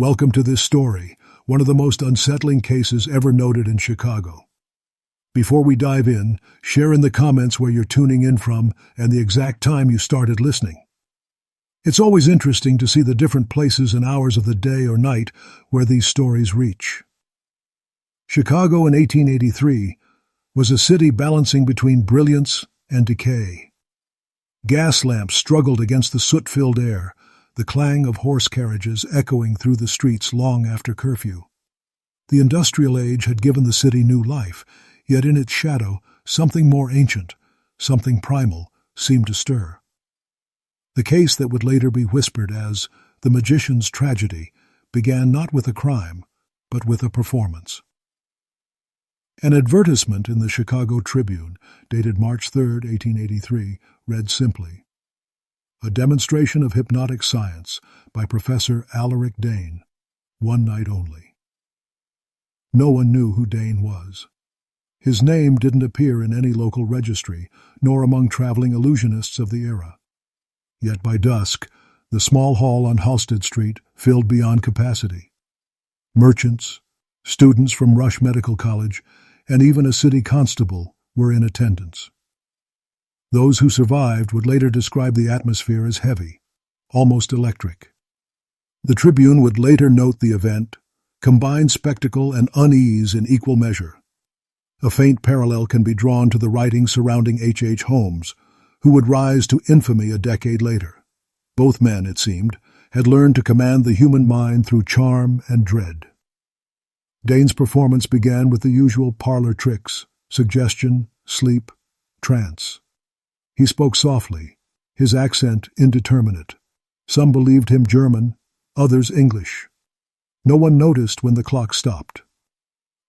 Welcome to this story, one of the most unsettling cases ever noted in Chicago. Before we dive in, share in the comments where you're tuning in from and the exact time you started listening. It's always interesting to see the different places and hours of the day or night where these stories reach. Chicago in 1883 was a city balancing between brilliance and decay. Gas lamps struggled against the soot-filled air, the clang of horse carriages echoing through the streets long after curfew. The industrial age had given the city new life, yet in its shadow, something more ancient, something primal, seemed to stir. The case that would later be whispered as the magician's tragedy began not with a crime, but with a performance. An advertisement in the Chicago Tribune, dated March 3, 1883, read simply, "A demonstration of hypnotic science by Professor Alaric Dane, one night only." No one knew who Dane was. His name didn't appear in any local registry, nor among traveling illusionists of the era. Yet by dusk, the small hall on Halsted Street filled beyond capacity. Merchants, students from Rush Medical College, and even a city constable were in attendance. Those who survived would later describe the atmosphere as heavy, almost electric. The Tribune would later note the event, combined spectacle and unease in equal measure. A faint parallel can be drawn to the writings surrounding H. Holmes, who would rise to infamy a decade later. Both men, it seemed, had learned to command the human mind through charm and dread. Dane's performance began with the usual parlor tricks: suggestion, sleep, trance. He spoke softly, his accent indeterminate. Some believed him German, others English. No one noticed when the clock stopped.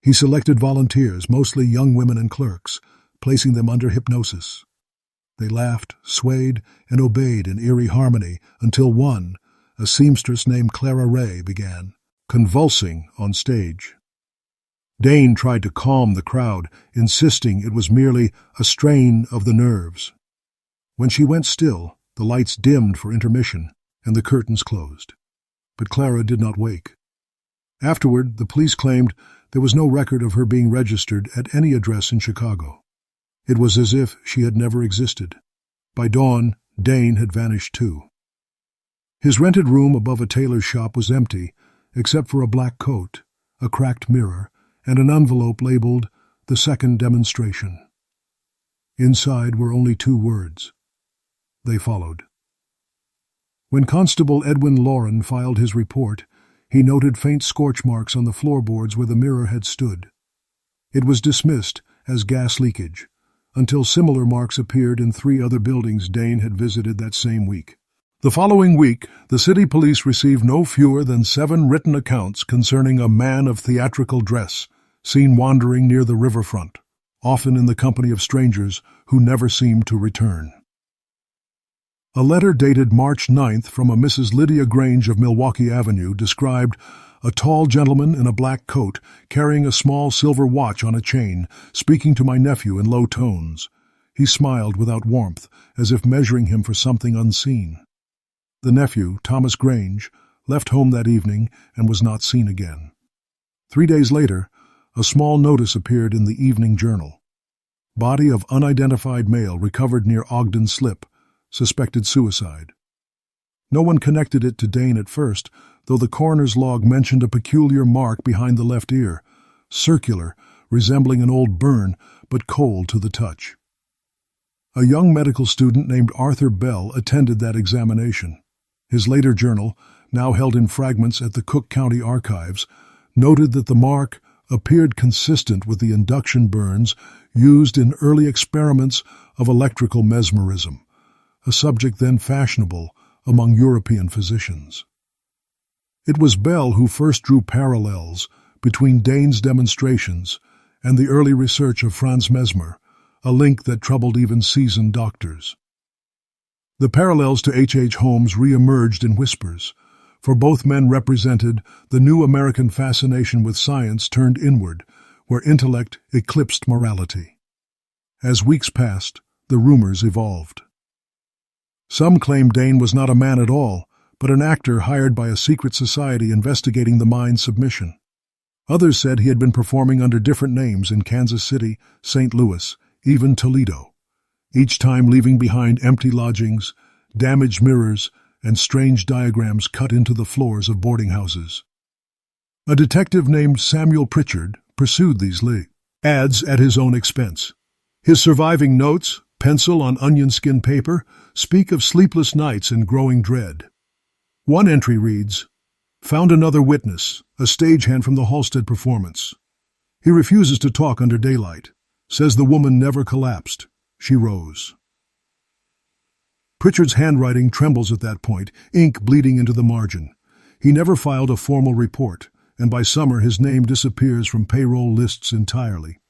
He selected volunteers, mostly young women and clerks, placing them under hypnosis. They laughed, swayed, and obeyed in eerie harmony until one, a seamstress named Clara Ray, began convulsing on stage. Dane tried to calm the crowd, insisting it was merely a strain of the nerves. When she went still, the lights dimmed for intermission, and the curtains closed. But Clara did not wake. Afterward, the police claimed there was no record of her being registered at any address in Chicago. It was as if she had never existed. By dawn, Dane had vanished too. His rented room above a tailor's shop was empty, except for a black coat, a cracked mirror, and an envelope labeled "The Second Demonstration." Inside were only 2 words. They followed. When Constable Edwin Lauren filed his report, he noted faint scorch marks on the floorboards where the mirror had stood. It was dismissed as gas leakage, until similar marks appeared in 3 other buildings Dane had visited that same week. The following week, the city police received no fewer than 7 written accounts concerning a man of theatrical dress seen wandering near the riverfront, often in the company of strangers who never seemed to return. A letter dated March 9th from a Mrs. Lydia Grange of Milwaukee Avenue described a tall gentleman in a black coat carrying a small silver watch on a chain, speaking to my nephew in low tones. He smiled without warmth, as if measuring him for something unseen. The nephew, Thomas Grange, left home that evening and was not seen again. 3 days later, a small notice appeared in the Evening Journal. Body of unidentified male recovered near Ogden Slip, suspected suicide. No one connected it to Dane at first, though the coroner's log mentioned a peculiar mark behind the left ear, circular, resembling an old burn, but cold to the touch. A young medical student named Arthur Bell attended that examination. His later journal, now held in fragments at the Cook County Archives, noted that the mark appeared consistent with the induction burns used in early experiments of electrical mesmerism, a subject then fashionable among European physicians. It was Bell who first drew parallels between Dane's demonstrations and the early research of Franz Mesmer, a link that troubled even seasoned doctors. The parallels to H. Holmes re-emerged in whispers, for both men represented the new American fascination with science turned inward, where intellect eclipsed morality. As weeks passed, the rumors evolved. Some claimed Dane was not a man at all, but an actor hired by a secret society investigating the mine's submission. Others said he had been performing under different names in Kansas City, St. Louis, even Toledo, each time leaving behind empty lodgings, damaged mirrors, and strange diagrams cut into the floors of boarding houses. A detective named Samuel Pritchard pursued these ads at his own expense. His surviving notes, pencil on onion skin paper, speak of sleepless nights and growing dread. One entry reads, "Found another witness, a stagehand from the Halstead performance. He refuses to talk under daylight. Says the woman never collapsed. She rose." Pritchard's handwriting trembles at that point, ink bleeding into the margin. He never filed a formal report, and by summer his name disappears from payroll lists entirely.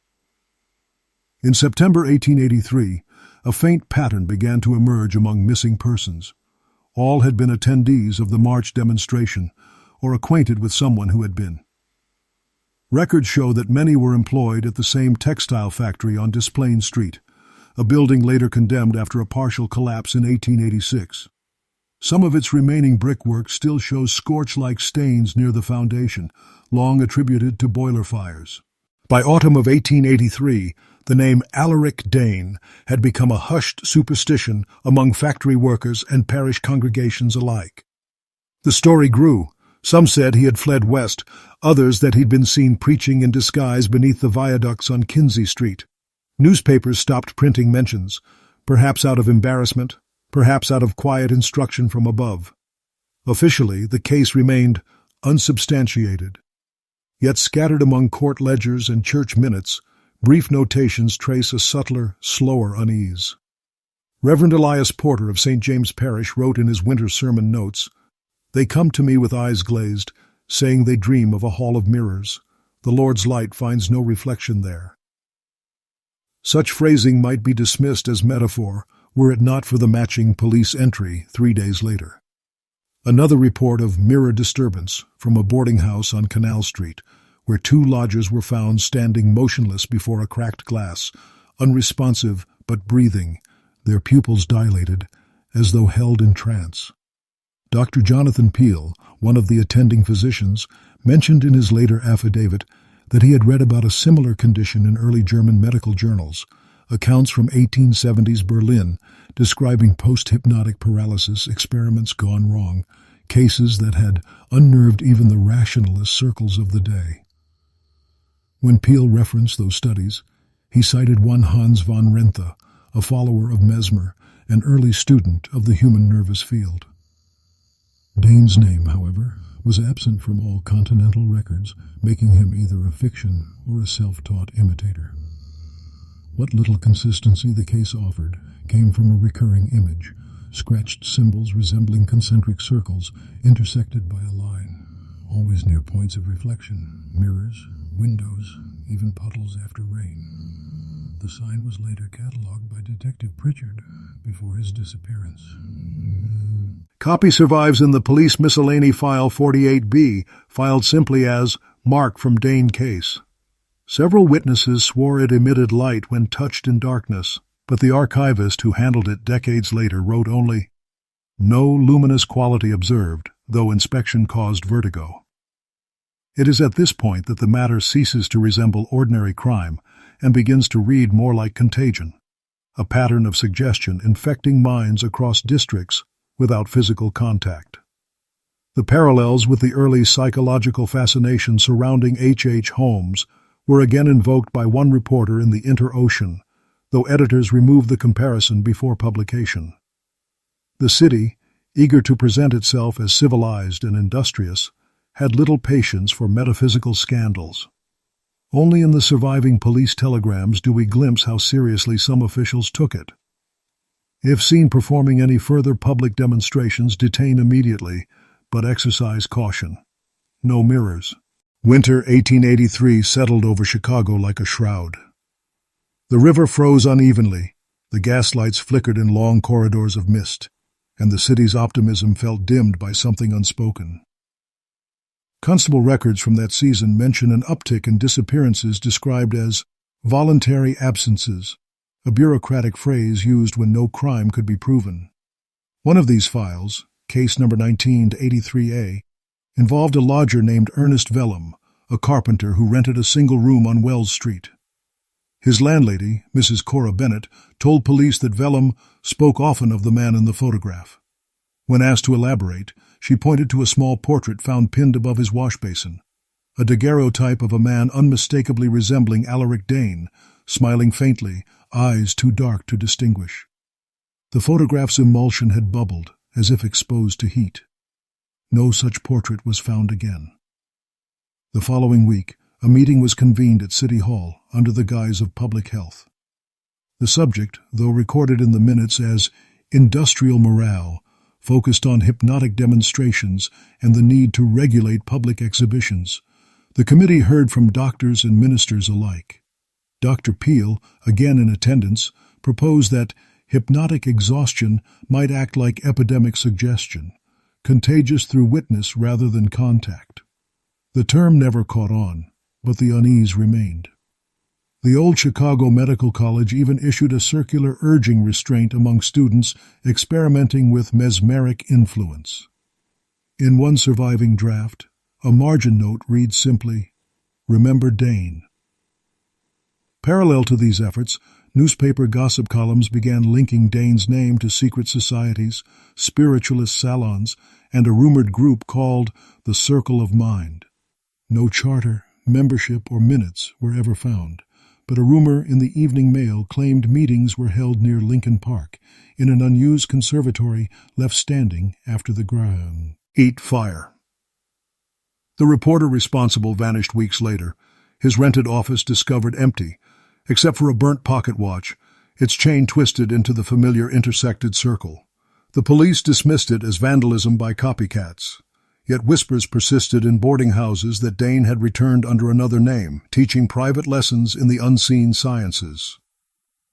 In September 1883, a faint pattern began to emerge among missing persons. All had been attendees of the March demonstration, or acquainted with someone who had been. Records show that many were employed at the same textile factory on Desplaines Street, a building later condemned after a partial collapse in 1886. Some of its remaining brickwork still shows scorch-like stains near the foundation, long attributed to boiler fires. By autumn of 1883, the name Alaric Dane had become a hushed superstition among factory workers and parish congregations alike. The story grew. Some said he had fled west, others that he'd been seen preaching in disguise beneath the viaducts on Kinsey Street. Newspapers stopped printing mentions, perhaps out of embarrassment, perhaps out of quiet instruction from above. Officially, the case remained unsubstantiated. Yet scattered among court ledgers and church minutes, brief notations trace a subtler, slower unease. Reverend Elias Porter of St. James Parish wrote in his winter sermon notes, "They come to me with eyes glazed, saying they dream of a hall of mirrors. The Lord's light finds no reflection there." Such phrasing might be dismissed as metaphor were it not for the matching police entry 3 days later. Another report of mirror disturbance from a boarding house on Canal Street, where 2 lodgers were found standing motionless before a cracked glass, unresponsive but breathing, their pupils dilated, as though held in trance. Dr. Jonathan Peel, one of the attending physicians, mentioned in his later affidavit that he had read about a similar condition in early German medical journals, accounts from 1870s Berlin describing post-hypnotic paralysis experiments gone wrong, cases that had unnerved even the rationalist circles of the day. When Peel referenced those studies, he cited one Hans von Renthe, a follower of Mesmer, an early student of the human nervous field. Dane's name, however, was absent from all continental records, making him either a fiction or a self-taught imitator. What little consistency the case offered came from a recurring image, scratched symbols resembling concentric circles intersected by a line, always near points of reflection, mirrors, windows, even puddles after rain. The sign was later catalogued by Detective Pritchard before his disappearance. Copy survives in the Police Miscellany File 48B, filed simply as Mark from Dane Case. Several witnesses swore it emitted light when touched in darkness, but the archivist who handled it decades later wrote only, "No luminous quality observed, though inspection caused vertigo." It is at this point that the matter ceases to resemble ordinary crime and begins to read more like contagion, a pattern of suggestion infecting minds across districts without physical contact. The parallels with the early psychological fascination surrounding H. Holmes were again invoked by one reporter in the Inter-Ocean, though editors removed the comparison before publication. The city, eager to present itself as civilized and industrious, had little patience for metaphysical scandals. Only in the surviving police telegrams do we glimpse how seriously some officials took it. If seen performing any further public demonstrations, detain immediately, but exercise caution. No mirrors. Winter 1883 settled over Chicago like a shroud. The river froze unevenly, the gaslights flickered in long corridors of mist, and the city's optimism felt dimmed by something unspoken. Constable records from that season mention an uptick in disappearances described as voluntary absences, a bureaucratic phrase used when no crime could be proven. One of these files, case number 19-83A, involved a lodger named Ernest Vellum, a carpenter who rented a single room on Wells Street. His landlady, Mrs. Cora Bennett, told police that Vellum spoke often of the man in the photograph. When asked to elaborate, she pointed to a small portrait found pinned above his wash basin, a daguerreotype of a man unmistakably resembling Alaric Dane, smiling faintly, eyes too dark to distinguish. The photograph's emulsion had bubbled, as if exposed to heat. No such portrait was found again. The following week, a meeting was convened at City Hall under the guise of public health. The subject, though recorded in the minutes as industrial morale, focused on hypnotic demonstrations and the need to regulate public exhibitions. The committee heard from doctors and ministers alike. Dr. Peel, again in attendance, proposed that hypnotic exhaustion might act like epidemic suggestion, contagious through witness rather than contact. The term never caught on, but the unease remained. The old Chicago Medical College even issued a circular urging restraint among students experimenting with mesmeric influence. In one surviving draft, a margin note reads simply, "Remember Dane." Parallel to these efforts, newspaper gossip columns began linking Dane's name to secret societies, spiritualist salons, and a rumored group called the Circle of Mind. No charter, membership, or minutes were ever found, but a rumor in the Evening Mail claimed meetings were held near Lincoln Park, in an unused conservatory left standing after the Graham Eat fire. The reporter responsible vanished weeks later, his rented office discovered empty, except for a burnt pocket watch, its chain twisted into the familiar intersected circle. The police dismissed it as vandalism by copycats. Yet whispers persisted in boarding houses that Dane had returned under another name, teaching private lessons in the unseen sciences.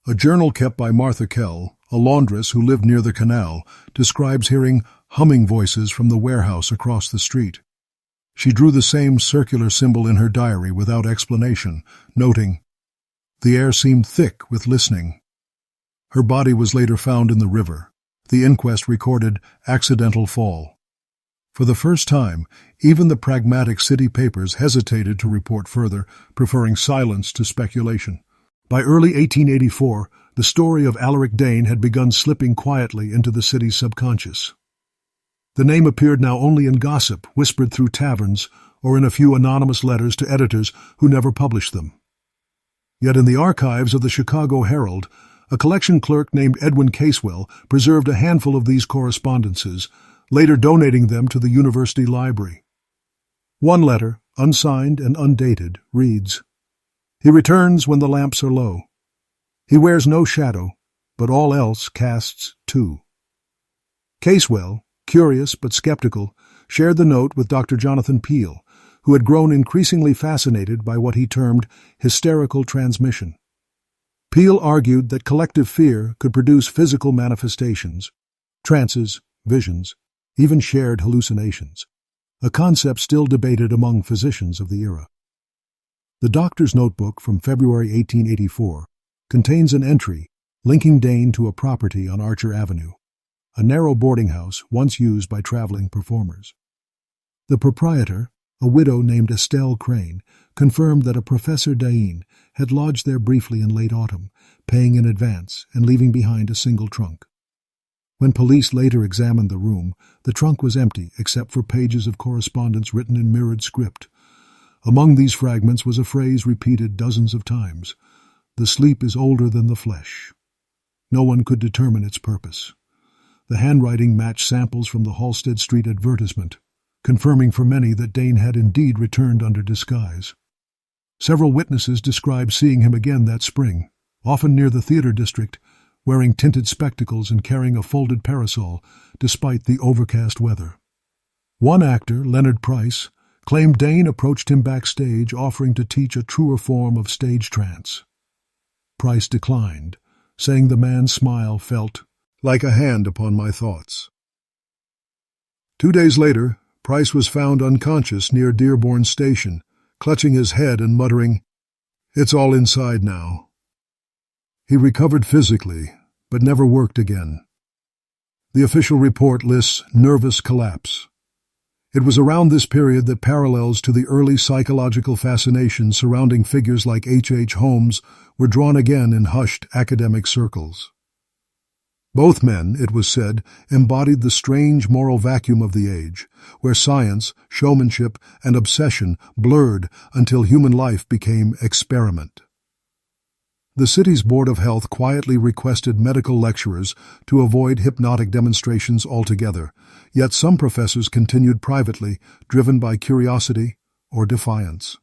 A journal kept by Martha Kell, a laundress who lived near the canal, describes hearing humming voices from the warehouse across the street. She drew the same circular symbol in her diary without explanation, noting, "The air seemed thick with listening." Her body was later found in the river. The inquest recorded accidental fall. For the first time, even the pragmatic city papers hesitated to report further, preferring silence to speculation. By early 1884, the story of Alaric Dane had begun slipping quietly into the city's subconscious. The name appeared now only in gossip, whispered through taverns, or in a few anonymous letters to editors who never published them. Yet in the archives of the Chicago Herald, a collection clerk named Edwin Casewell preserved a handful of these correspondences, later donating them to the university library. One letter, unsigned and undated, reads, "He returns when the lamps are low. He wears no shadow, but all else casts two." Casewell, curious but skeptical, shared the note with Dr. Jonathan Peel, who had grown increasingly fascinated by what he termed hysterical transmission. Peel argued that collective fear could produce physical manifestations, trances, visions, even shared hallucinations, a concept still debated among physicians of the era. The doctor's notebook from February 1884 contains an entry linking Dane to a property on Archer Avenue, a narrow boarding house once used by traveling performers. The proprietor, a widow named Estelle Crane, confirmed that a Professor Dane had lodged there briefly in late autumn, paying in advance and leaving behind a single trunk. When police later examined the room, the trunk was empty except for pages of correspondence written in mirrored script. Among these fragments was a phrase repeated dozens of times: "The sleep is older than the flesh." No one could determine its purpose. The handwriting matched samples from the Halsted Street advertisement, confirming for many that Dane had indeed returned under disguise. Several witnesses described seeing him again that spring, often near the theater district, wearing tinted spectacles and carrying a folded parasol, despite the overcast weather. One actor, Leonard Price, claimed Dane approached him backstage offering to teach a truer form of stage trance. Price declined, saying the man's smile felt like a hand upon my thoughts. 2 days later, Price was found unconscious near Dearborn Station, clutching his head and muttering, "It's all inside now." He recovered physically, but never worked again. The official report lists nervous collapse. It was around this period that parallels to the early psychological fascination surrounding figures like H. Holmes were drawn again in hushed academic circles. Both men, it was said, embodied the strange moral vacuum of the age, where science, showmanship, and obsession blurred until human life became experiment. The city's Board of Health quietly requested medical lecturers to avoid hypnotic demonstrations altogether, yet some professors continued privately, driven by curiosity or defiance.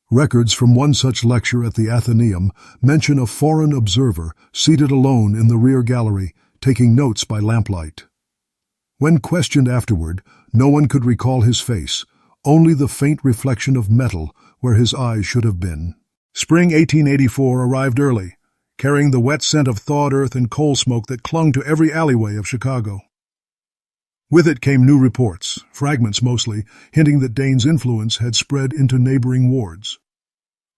Records from one such lecture at the Athenaeum mention a foreign observer seated alone in the rear gallery, taking notes by lamplight. When questioned afterward, no one could recall his face, only the faint reflection of metal where his eyes should have been. Spring 1884 arrived early, carrying the wet scent of thawed earth and coal smoke that clung to every alleyway of Chicago. With it came new reports, fragments mostly, hinting that Dane's influence had spread into neighboring wards.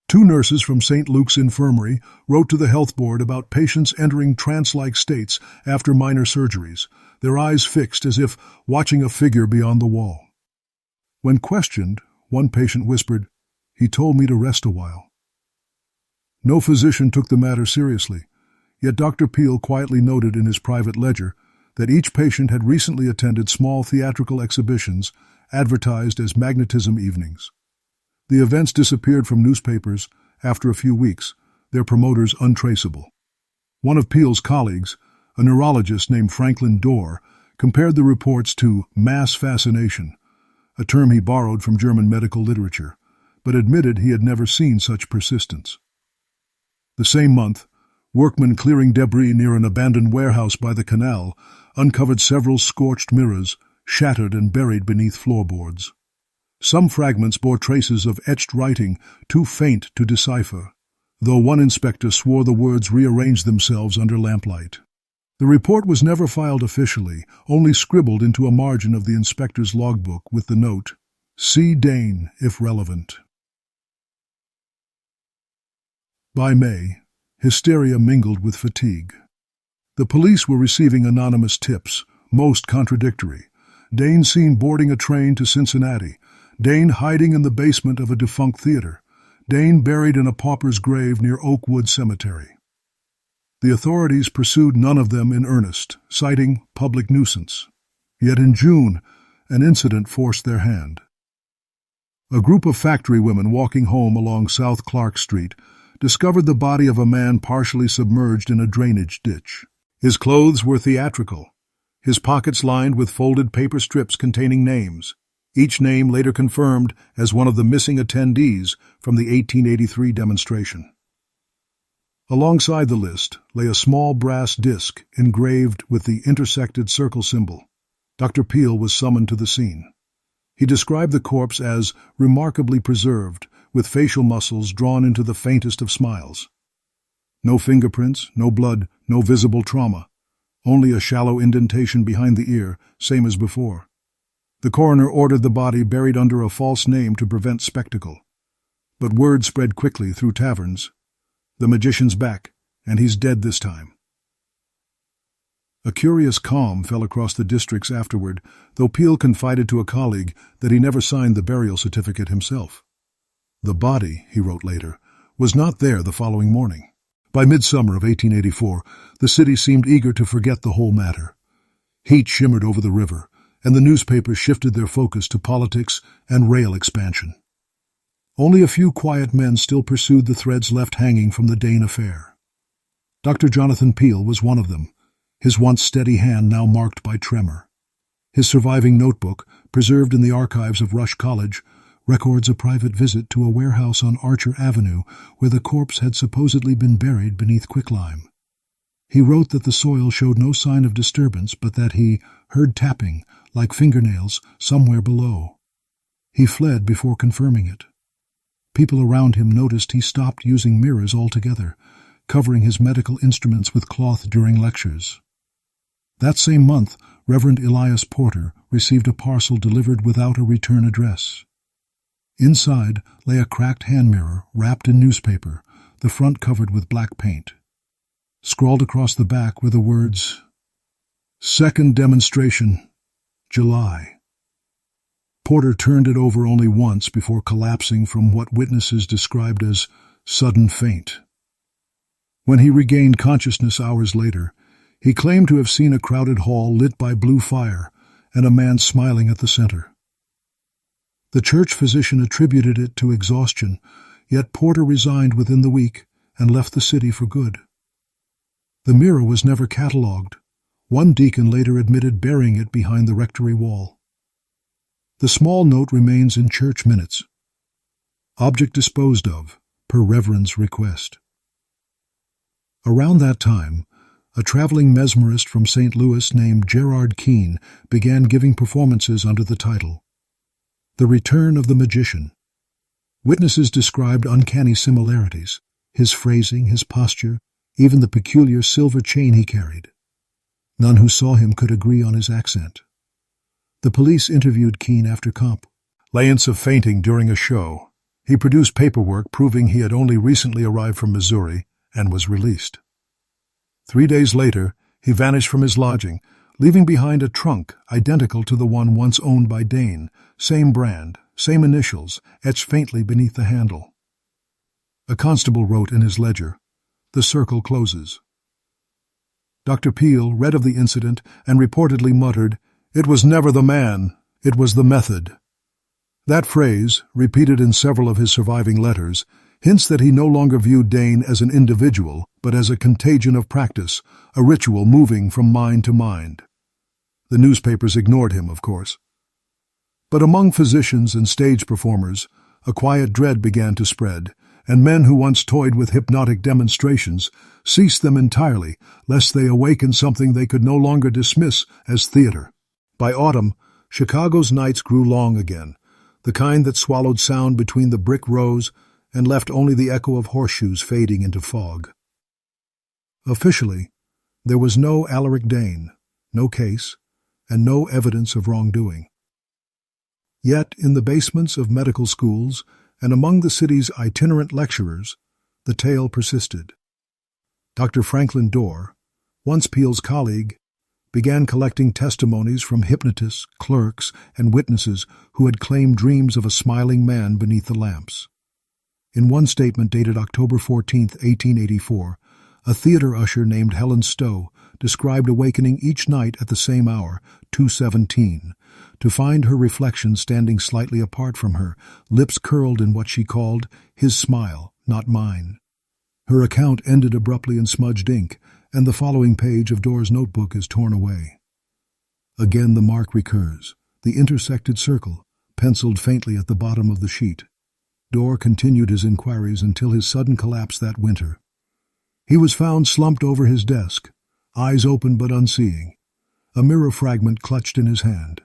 2 nurses from St. Luke's Infirmary wrote to the health board about patients entering trance-like states after minor surgeries, their eyes fixed as if watching a figure beyond the wall. When questioned, one patient whispered, "He told me to rest a while." No physician took the matter seriously, yet Dr. Peel quietly noted in his private ledger that each patient had recently attended small theatrical exhibitions advertised as magnetism evenings. The events disappeared from newspapers after a few weeks, their promoters untraceable. One of Peel's colleagues, a neurologist named Franklin Dorr, compared the reports to mass fascination, a term he borrowed from German medical literature, but admitted he had never seen such persistence. The same month, workmen clearing debris near an abandoned warehouse by the canal uncovered several scorched mirrors, shattered and buried beneath floorboards. Some fragments bore traces of etched writing too faint to decipher, though one inspector swore the words rearranged themselves under lamplight. The report was never filed officially, only scribbled into a margin of the inspector's logbook with the note, "See Dane, if relevant." By May, hysteria mingled with fatigue. The police were receiving anonymous tips, most contradictory. Dane seen boarding a train to Cincinnati. Dane hiding in the basement of a defunct theater. Dane buried in a pauper's grave near Oakwood Cemetery. The authorities pursued none of them in earnest, citing public nuisance. Yet in June, an incident forced their hand. A group of factory women walking home along South Clark Street discovered the body of a man partially submerged in a drainage ditch. His clothes were theatrical, his pockets lined with folded paper strips containing names, each name later confirmed as one of the missing attendees from the 1883 demonstration. Alongside the list lay a small brass disc engraved with the intersected circle symbol. Dr. Peel was summoned to the scene. He described the corpse as remarkably preserved, with facial muscles drawn into the faintest of smiles. No fingerprints, no blood, no visible trauma, only a shallow indentation behind the ear, same as before. The coroner ordered the body buried under a false name to prevent spectacle. But word spread quickly through taverns. The magician's back, and he's dead this time. A curious calm fell across the districts afterward, though Peel confided to a colleague that he never signed the burial certificate himself. The body, he wrote later, was not there the following morning. By midsummer of 1884, the city seemed eager to forget the whole matter. Heat shimmered over the river, and the newspapers shifted their focus to politics and rail expansion. Only a few quiet men still pursued the threads left hanging from the Dane affair. Dr. Jonathan Peel was one of them, his once steady hand now marked by tremor. His surviving notebook, preserved in the archives of Rush College, records a private visit to a warehouse on Archer Avenue where the corpse had supposedly been buried beneath quicklime. He wrote that the soil showed no sign of disturbance, but that he heard tapping, like fingernails, somewhere below. He fled before confirming it. People around him noticed he stopped using mirrors altogether, covering his medical instruments with cloth during lectures. That same month, Reverend Elias Porter received a parcel delivered without a return address. Inside lay a cracked hand mirror wrapped in newspaper, the front covered with black paint. Scrawled across the back were the words, "Second demonstration, July." Porter turned it over only once before collapsing from what witnesses described as sudden faint. When he regained consciousness hours later, he claimed to have seen a crowded hall lit by blue fire and a man smiling at the center. The church physician attributed it to exhaustion, yet Porter resigned within the week and left the city for good. The mirror was never catalogued. One deacon later admitted burying it behind the rectory wall. The small note remains in church minutes. Object disposed of, per Reverend's request. Around that time, a traveling mesmerist from St. Louis named Gerard Keene began giving performances under the title The Return of the Magician. Witnesses described uncanny similarities, his phrasing, his posture, even the peculiar silver chain he carried. None who saw him could agree on his accent. The police interviewed Keene after complaints of fainting during a show. He produced paperwork proving he had only recently arrived from Missouri and was released. 3 days later, he vanished from his lodging, leaving behind a trunk identical to the one once owned by Dane, same brand, same initials, etched faintly beneath the handle. A constable wrote in his ledger, "The circle closes." Dr. Peel read of the incident and reportedly muttered, "It was never the man, it was the method." That phrase, repeated in several of his surviving letters, hints that he no longer viewed Dane as an individual, but as a contagion of practice, a ritual moving from mind to mind. The newspapers ignored him, of course. But among physicians and stage performers, a quiet dread began to spread, and men who once toyed with hypnotic demonstrations ceased them entirely, lest they awaken something they could no longer dismiss as theater. By autumn, Chicago's nights grew long again, the kind that swallowed sound between the brick rows and left only the echo of horseshoes fading into fog. Officially, there was no Alaric Dane, no case, and no evidence of wrongdoing. Yet, in the basements of medical schools and among the city's itinerant lecturers, the tale persisted. Dr. Franklin Dorr, once Peel's colleague, began collecting testimonies from hypnotists, clerks, and witnesses who had claimed dreams of a smiling man beneath the lamps. In one statement dated October 14, 1884, a theater usher named Helen Stowe described awakening each night at the same hour, 2:17, to find her reflection standing slightly apart from her, lips curled in what she called his smile, not mine. Her account ended abruptly in smudged ink, and the following page of Dorr's notebook is torn away. Again the mark recurs, the intersected circle, penciled faintly at the bottom of the sheet. Dorr continued his inquiries until his sudden collapse that winter. He was found slumped over his desk, eyes open but unseeing, a mirror fragment clutched in his hand.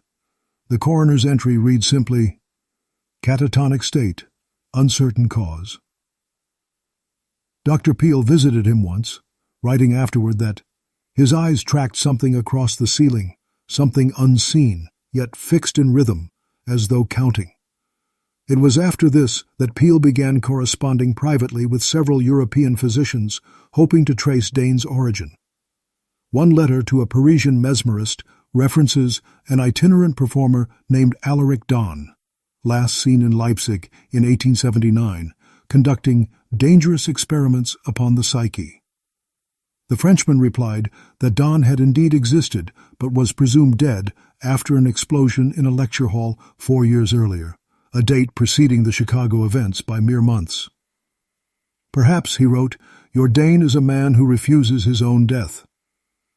The coroner's entry reads simply, "Catatonic state, uncertain cause." Dr. Peel visited him once, writing afterward that his eyes tracked something across the ceiling, something unseen, yet fixed in rhythm, as though counting. It was after this that Peel began corresponding privately with several European physicians, hoping to trace Dane's origin. One letter to a Parisian mesmerist references an itinerant performer named Alaric Don, last seen in Leipzig in 1879, conducting dangerous experiments upon the psyche. The Frenchman replied that Don had indeed existed, but was presumed dead after an explosion in a lecture hall 4 years earlier, a date preceding the Chicago events by mere months. "Perhaps," he wrote, "your Dane is a man who refuses his own death."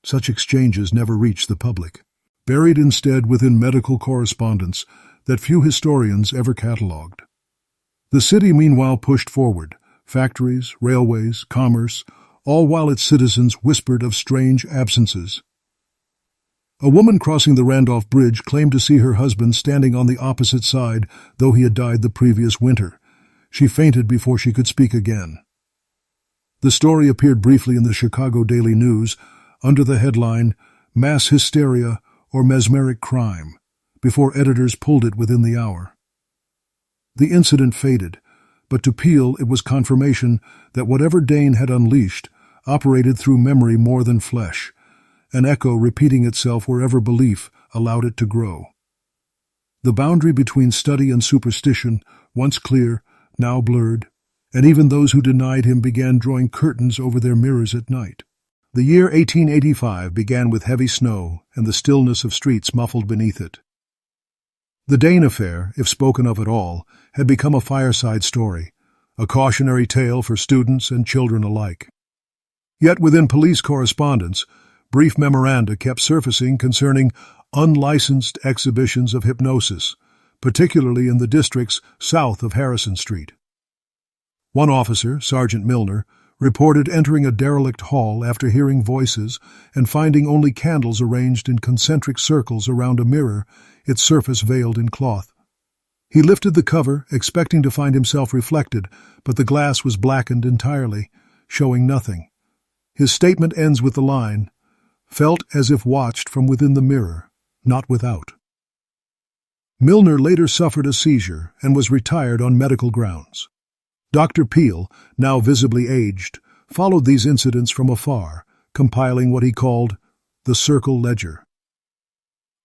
Such exchanges never reached the public, buried instead within medical correspondence that few historians ever catalogued. The city meanwhile pushed forward, factories, railways, commerce, all while its citizens whispered of strange absences. A woman crossing the Randolph Bridge claimed to see her husband standing on the opposite side, though he had died the previous winter. She fainted before she could speak again. The story appeared briefly in the Chicago Daily News under the headline, "Mass Hysteria or Mesmeric Crime," before editors pulled it within the hour. The incident faded, but to Peel it was confirmation that whatever Dane had unleashed, operated through memory more than flesh, an echo repeating itself wherever belief allowed it to grow. The boundary between study and superstition, once clear, now blurred, and even those who denied him began drawing curtains over their mirrors at night. The year 1885 began with heavy snow and the stillness of streets muffled beneath it. The Dane affair, if spoken of at all, had become a fireside story, a cautionary tale for students and children alike. Yet within police correspondence, brief memoranda kept surfacing concerning unlicensed exhibitions of hypnosis, particularly in the districts south of Harrison Street. One officer, Sergeant Milner, reported entering a derelict hall after hearing voices and finding only candles arranged in concentric circles around a mirror, its surface veiled in cloth. He lifted the cover, expecting to find himself reflected, but the glass was blackened entirely, showing nothing. His statement ends with the line, "Felt as if watched from within the mirror, not without." Milner later suffered a seizure and was retired on medical grounds. Dr. Peel, now visibly aged, followed these incidents from afar, compiling what he called the Circle Ledger.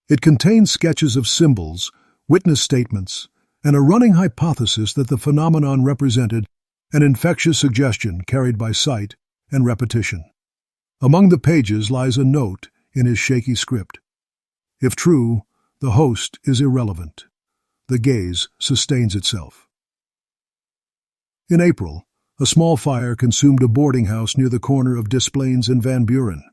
It contained sketches of symbols, witness statements, and a running hypothesis that the phenomenon represented an infectious suggestion carried by sight and repetition. Among the pages lies a note in his shaky script. If true, the host is irrelevant. The gaze sustains itself. In April, a small fire consumed a boarding house near the corner of Des Plaines and Van Buren.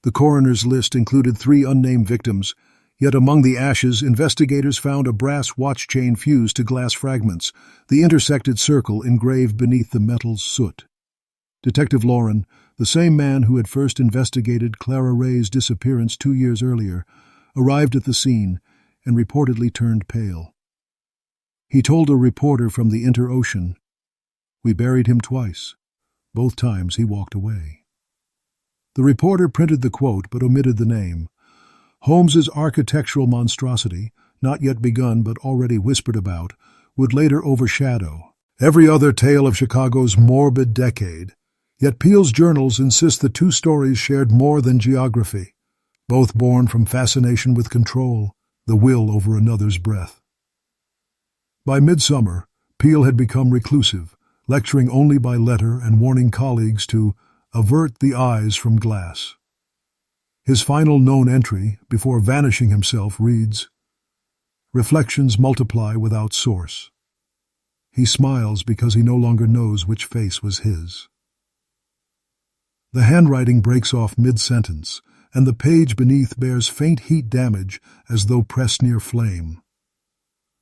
The coroner's list included 3 unnamed victims, yet among the ashes, investigators found a brass watch chain fused to glass fragments, the intersected circle engraved beneath the metal's soot. Detective Lauren, the same man who had first investigated Clara Ray's disappearance 2 years earlier, arrived at the scene and reportedly turned pale. He told a reporter from the Inter-Ocean, "We buried him twice. Both times he walked away." The reporter printed the quote but omitted the name. Holmes's architectural monstrosity, not yet begun but already whispered about, would later overshadow every other tale of Chicago's morbid decade. Yet Peel's journals insist the 2 stories shared more than geography, both born from fascination with control, the will over another's breath. By midsummer, Peel had become reclusive, lecturing only by letter and warning colleagues to avert the eyes from glass. His final known entry, before vanishing himself, reads, "Reflections multiply without source." He smiles because he no longer knows which face was his. The handwriting breaks off mid-sentence, and the page beneath bears faint heat damage as though pressed near flame.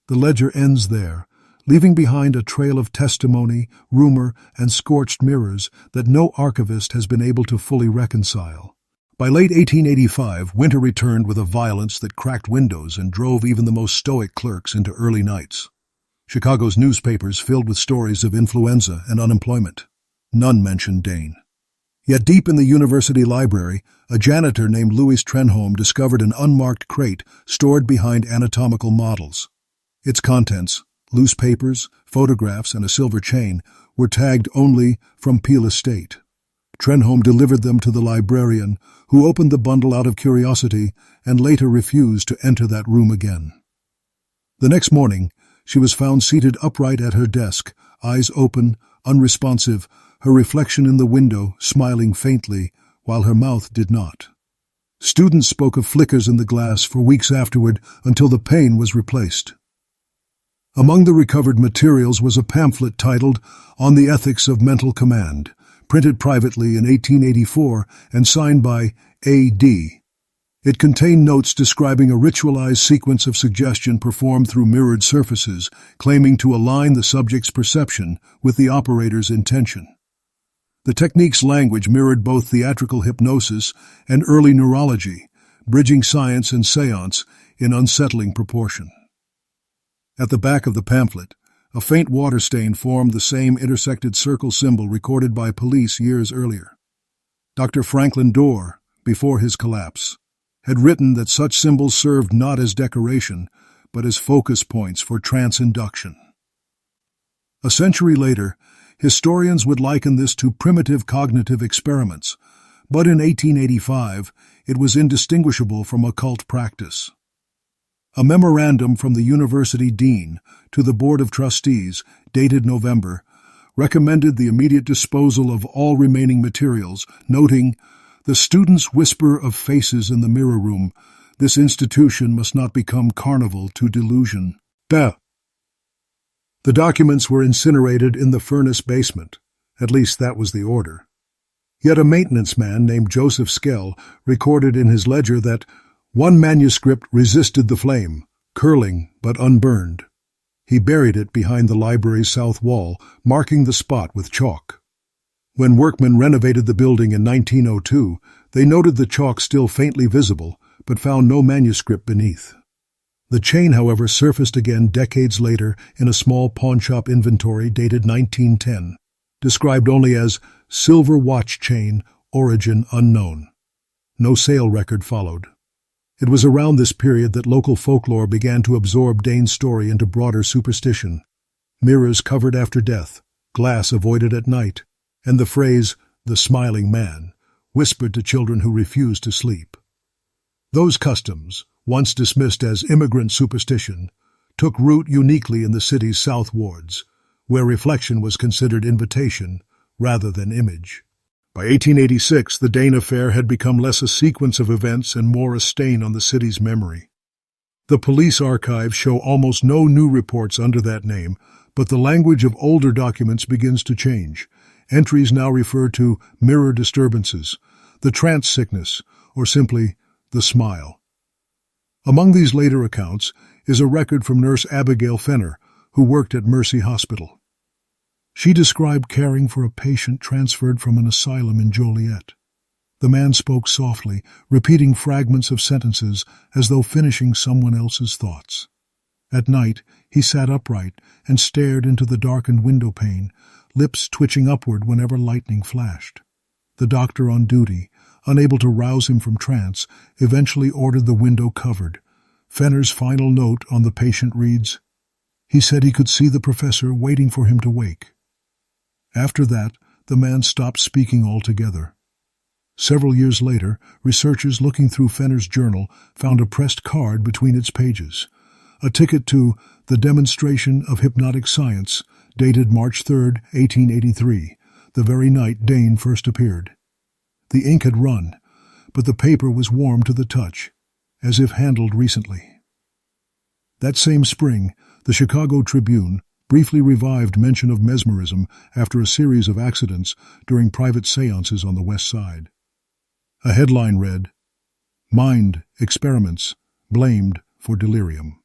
The ledger ends there, leaving behind a trail of testimony, rumor, and scorched mirrors that no archivist has been able to fully reconcile. By late 1885, winter returned with a violence that cracked windows and drove even the most stoic clerks into early nights. Chicago's newspapers filled with stories of influenza and unemployment. None mentioned Dane. Yet deep in the university library, a janitor named Louis Trenholm discovered an unmarked crate stored behind anatomical models. Its contents, loose papers, photographs, and a silver chain, were tagged only "From Peel Estate." Trenholm delivered them to the librarian, who opened the bundle out of curiosity and later refused to enter that room again. The next morning, she was found seated upright at her desk, eyes open, unresponsive, her reflection in the window smiling faintly, while her mouth did not. Students spoke of flickers in the glass for weeks afterward until the pane was replaced. Among the recovered materials was a pamphlet titled "On the Ethics of Mental Command," printed privately in 1884 and signed by A.D. It contained notes describing a ritualized sequence of suggestion performed through mirrored surfaces, claiming to align the subject's perception with the operator's intention. The technique's language mirrored both theatrical hypnosis and early neurology, bridging science and seance in unsettling proportion. At the back of the pamphlet, a faint water stain formed the same intersected circle symbol recorded by police years earlier. Dr. Franklin Dorr, before his collapse, had written that such symbols served not as decoration, but as focus points for trance induction. A century later, Historians would liken this to primitive cognitive experiments, but in 1885 it was indistinguishable from occult practice. A memorandum from the university dean to the Board of Trustees, dated November, recommended the immediate disposal of all remaining materials, noting, "The students whisper of faces in the mirror room. This institution must not become carnival to delusion." The documents were incinerated in the furnace basement. At least that was the order. Yet a maintenance man named Joseph Skell recorded in his ledger that one manuscript resisted the flame, curling but unburned. He buried it behind the library's south wall, marking the spot with chalk. When workmen renovated the building in 1902, they noted the chalk still faintly visible, but found no manuscript beneath. The chain, however, surfaced again decades later in a small pawnshop inventory dated 1910, described only as silver watch chain, origin unknown. No sale record followed. It was around this period that local folklore began to absorb Dane's story into broader superstition. Mirrors covered after death, glass avoided at night, and the phrase, "the smiling man," whispered to children who refused to sleep. Those customs, once dismissed as immigrant superstition, took root uniquely in the city's south wards, where reflection was considered invitation rather than image. By 1886, the Dane affair had become less a sequence of events and more a stain on the city's memory. The police archives show almost no new reports under that name, but the language of older documents begins to change. Entries now refer to mirror disturbances, the trance sickness, or simply the smile. Among these later accounts is a record from Nurse Abigail Fenner, who worked at Mercy Hospital. She described caring for a patient transferred from an asylum in Joliet. The man spoke softly, repeating fragments of sentences as though finishing someone else's thoughts. At night, he sat upright and stared into the darkened window pane, lips twitching upward whenever lightning flashed. The doctor on duty, unable to rouse him from trance, eventually ordered the window covered. Fenner's final note on the patient reads, "He said he could see the professor waiting for him to wake." After that, the man stopped speaking altogether. Several years later, researchers looking through Fenner's journal found a pressed card between its pages, a ticket to the Demonstration of Hypnotic Science, dated March 3, 1883, the very night Dane first appeared. The ink had run, but the paper was warm to the touch, as if handled recently. That same spring, the Chicago Tribune briefly revived mention of mesmerism after a series of accidents during private seances on the West Side. A headline read, "Mind Experiments Blamed for Delirium."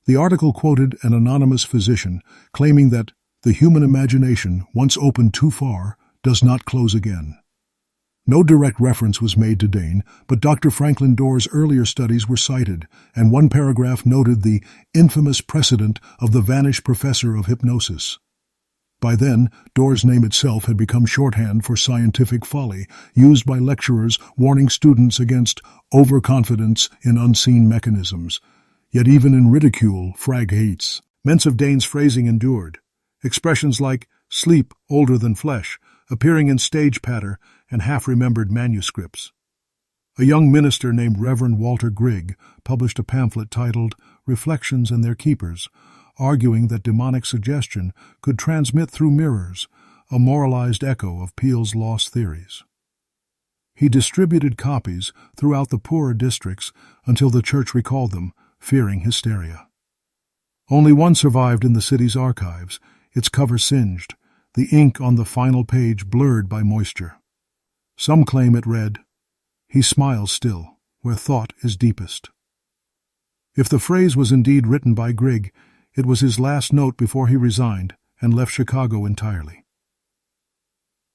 The article quoted an anonymous physician claiming that the human imagination, once opened too far, does not close again. No direct reference was made to Dane, but Dr. Franklin Dorr's earlier studies were cited, and one paragraph noted the infamous precedent of the vanished professor of hypnosis. By then, Dorr's name itself had become shorthand for scientific folly, used by lecturers warning students against overconfidence in unseen mechanisms. Yet even in ridicule, Frag hates. Ments of Dane's phrasing endured. Expressions like "sleep older than flesh" appearing in stage patter and half-remembered manuscripts. A young minister named Reverend Walter Grigg published a pamphlet titled "Reflections and Their Keepers," arguing that demonic suggestion could transmit through mirrors, a moralized echo of Peale's lost theories. He distributed copies throughout the poorer districts until the church recalled them, fearing hysteria. Only one survived in the city's archives, its cover singed, the ink on the final page blurred by moisture. Some claim it read, "He smiles still, where thought is deepest." If the phrase was indeed written by Grigg, it was his last note before he resigned and left Chicago entirely.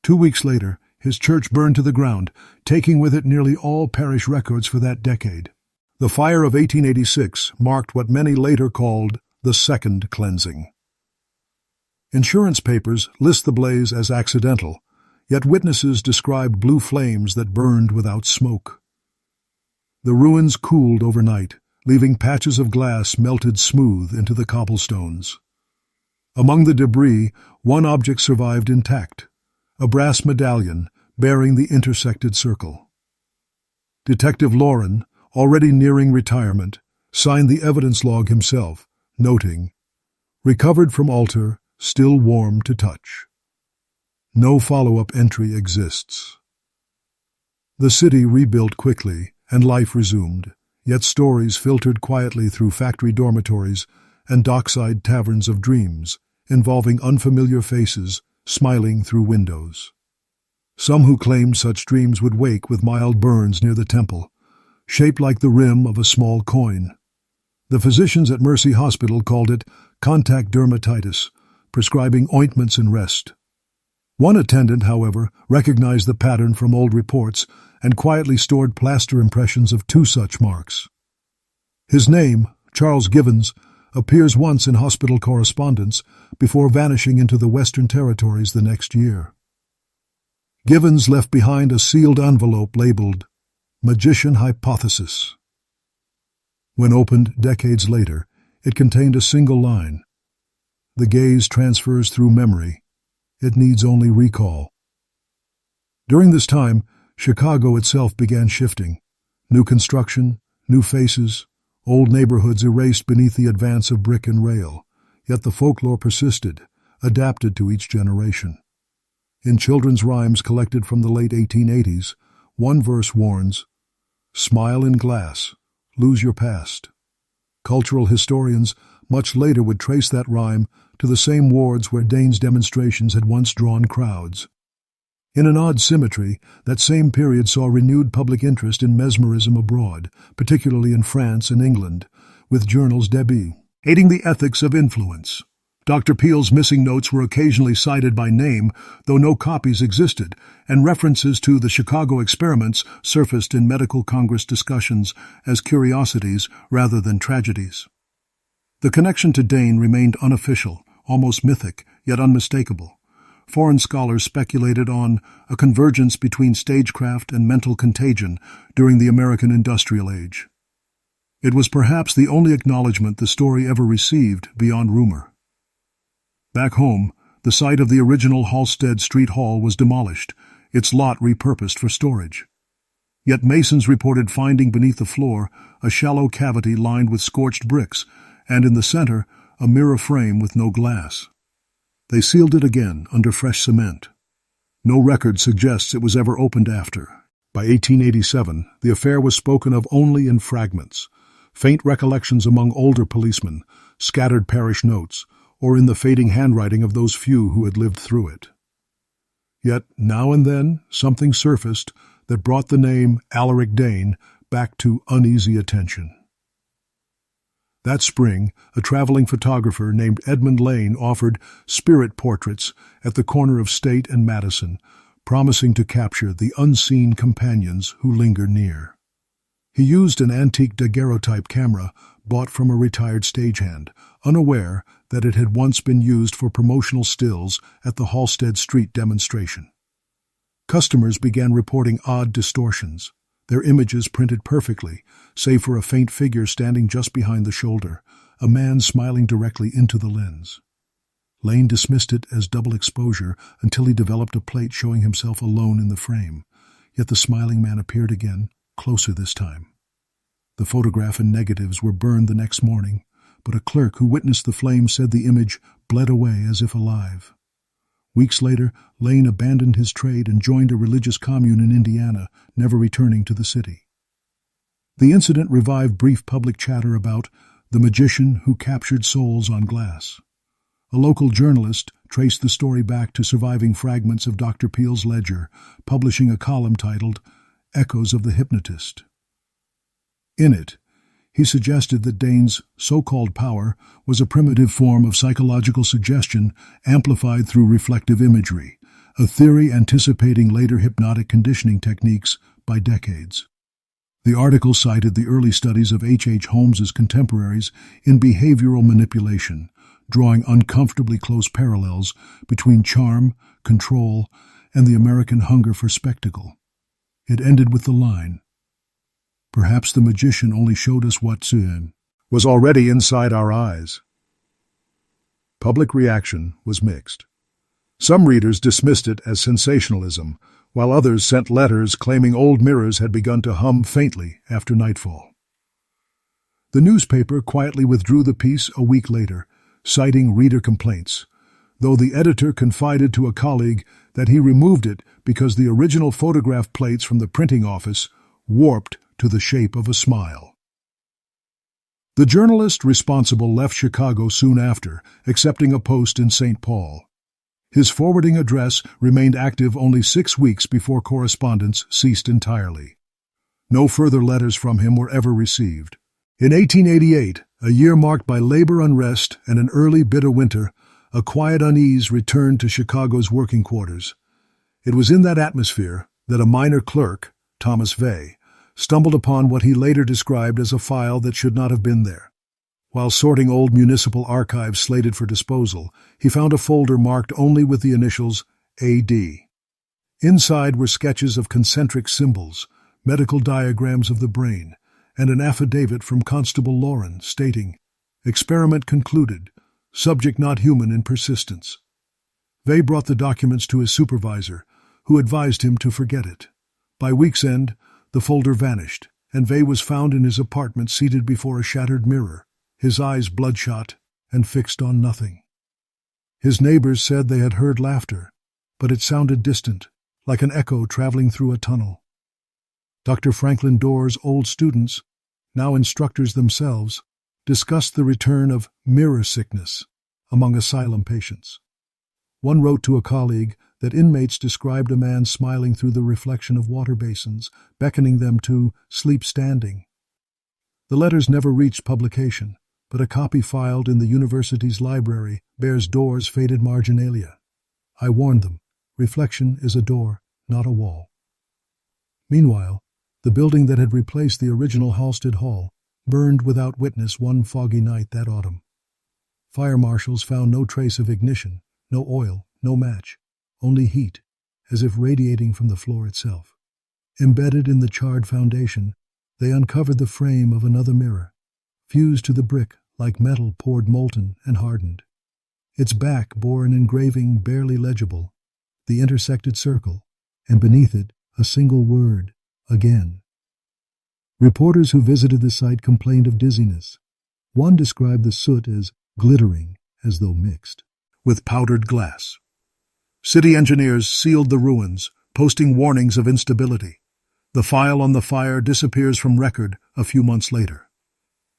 2 weeks later, his church burned to the ground, taking with it nearly all parish records for that decade. The fire of 1886 marked what many later called the Second Cleansing. Insurance papers list the blaze as accidental, yet witnesses described blue flames that burned without smoke. The ruins cooled overnight, leaving patches of glass melted smooth into the cobblestones. Among the debris, one object survived intact, a brass medallion bearing the intersected circle. Detective Lauren, already nearing retirement, signed the evidence log himself, noting, "Recovered from altar, still warm to touch." No follow-up entry exists. The city rebuilt quickly, and life resumed, yet stories filtered quietly through factory dormitories and dockside taverns of dreams, involving unfamiliar faces smiling through windows. Some who claimed such dreams would wake with mild burns near the temple, shaped like the rim of a small coin. The physicians at Mercy Hospital called it contact dermatitis, prescribing ointments and rest. One attendant, however, recognized the pattern from old reports and quietly stored plaster impressions of 2 such marks. His name, Charles Givens, appears once in hospital correspondence before vanishing into the Western Territories the next year. Givens left behind a sealed envelope labeled Magician Hypnosis. When opened decades later, it contained a single line. The gaze transfers through memory. It needs only recall. During this time, Chicago itself began shifting. New construction, new faces, old neighborhoods erased beneath the advance of brick and rail. Yet the folklore persisted, adapted to each generation. In children's rhymes collected from the late 1880s, one verse warns, "Smile in glass, lose your past." Cultural historians much later would trace that rhyme to the same wards where Dane's demonstrations had once drawn crowds. In an odd symmetry, that same period saw renewed public interest in mesmerism abroad, particularly in France and England, with journals debating the ethics of influence. Dr. Peel's missing notes were occasionally cited by name, though no copies existed, and references to the Chicago experiments surfaced in medical congress discussions as curiosities rather than tragedies. The connection to Dane remained unofficial, almost mythic, yet unmistakable. Foreign scholars speculated on a convergence between stagecraft and mental contagion during the American Industrial Age. It was perhaps the only acknowledgement the story ever received beyond rumor. Back home, the site of the original Halsted Street Hall was demolished, its lot repurposed for storage. Yet masons reported finding beneath the floor a shallow cavity lined with scorched bricks, and in the center, a mirror frame with no glass. They sealed it again under fresh cement. No record suggests it was ever opened after. By 1887, the affair was spoken of only in fragments, faint recollections among older policemen, scattered parish notes, or in the fading handwriting of those few who had lived through it. Yet, now and then, something surfaced that brought the name Alaric Dane back to uneasy attention. That spring, a traveling photographer named Edmund Lane offered spirit portraits at the corner of State and Madison, promising to capture the unseen companions who linger near. He used an antique daguerreotype camera bought from a retired stagehand, unaware that it had once been used for promotional stills at the Halsted Street demonstration. Customers began reporting odd distortions, their images printed perfectly, save for a faint figure standing just behind the shoulder, a man smiling directly into the lens. Lane dismissed it as double exposure until he developed a plate showing himself alone in the frame, yet the smiling man appeared again, closer this time. The photograph and negatives were burned the next morning, but a clerk who witnessed the flame said the image bled away as if alive. Weeks later, Lane abandoned his trade and joined a religious commune in Indiana, never returning to the city. The incident revived brief public chatter about the magician who captured souls on glass. A local journalist traced the story back to surviving fragments of Dr. Peel's ledger, publishing a column titled Echoes of the Hypnotist. In it, he suggested that Dane's so-called power was a primitive form of psychological suggestion amplified through reflective imagery, a theory anticipating later hypnotic conditioning techniques by decades. The article cited the early studies of H. Holmes's contemporaries in behavioral manipulation, drawing uncomfortably close parallels between charm, control, and the American hunger for spectacle. It ended with the line, "Perhaps the magician only showed us what was already inside our eyes." Public reaction was mixed. Some readers dismissed it as sensationalism, while others sent letters claiming old mirrors had begun to hum faintly after nightfall. The newspaper quietly withdrew the piece a week later, citing reader complaints, though the editor confided to a colleague that he removed it because the original photograph plates from the printing office warped to the shape of a smile. The journalist responsible left Chicago soon after, accepting a post in St. Paul. His forwarding address remained active only 6 weeks before correspondence ceased entirely. No further letters from him were ever received. In 1888, a year marked by labor unrest and an early bitter winter, a quiet unease returned to Chicago's working quarters. It was in that atmosphere that a minor clerk, Thomas Vey, stumbled upon what he later described as a file that should not have been there. While sorting old municipal archives slated for disposal, he found a folder marked only with the initials A.D. Inside were sketches of concentric symbols, medical diagrams of the brain, and an affidavit from Constable Lauren stating, "Experiment concluded. Subject not human in persistence." Vey brought the documents to his supervisor, who advised him to forget it. By week's end, the folder vanished, and Vey was found in his apartment seated before a shattered mirror, his eyes bloodshot and fixed on nothing. His neighbors said they had heard laughter, but it sounded distant, like an echo traveling through a tunnel. Dr. Franklin Dorr's old students, now instructors themselves, discussed the return of mirror sickness among asylum patients. One wrote to a colleague that inmates described a man smiling through the reflection of water basins, beckoning them to sleep standing. The letters never reached publication, but a copy filed in the university's library bears Dorr's faded marginalia. I warned them, reflection is a door, not a wall. Meanwhile, the building that had replaced the original Halsted Hall burned without witness one foggy night that autumn. Fire marshals found no trace of ignition, no oil, no match, only heat, as if radiating from the floor itself. Embedded in the charred foundation, they uncovered the frame of another mirror, fused to the brick like metal poured molten and hardened. Its back bore an engraving barely legible, the intersected circle, and beneath it a single word, again. Reporters who visited the site complained of dizziness. One described the soot as glittering, as though mixed with powdered glass. City engineers sealed the ruins, posting warnings of instability. The file on the fire disappears from record a few months later.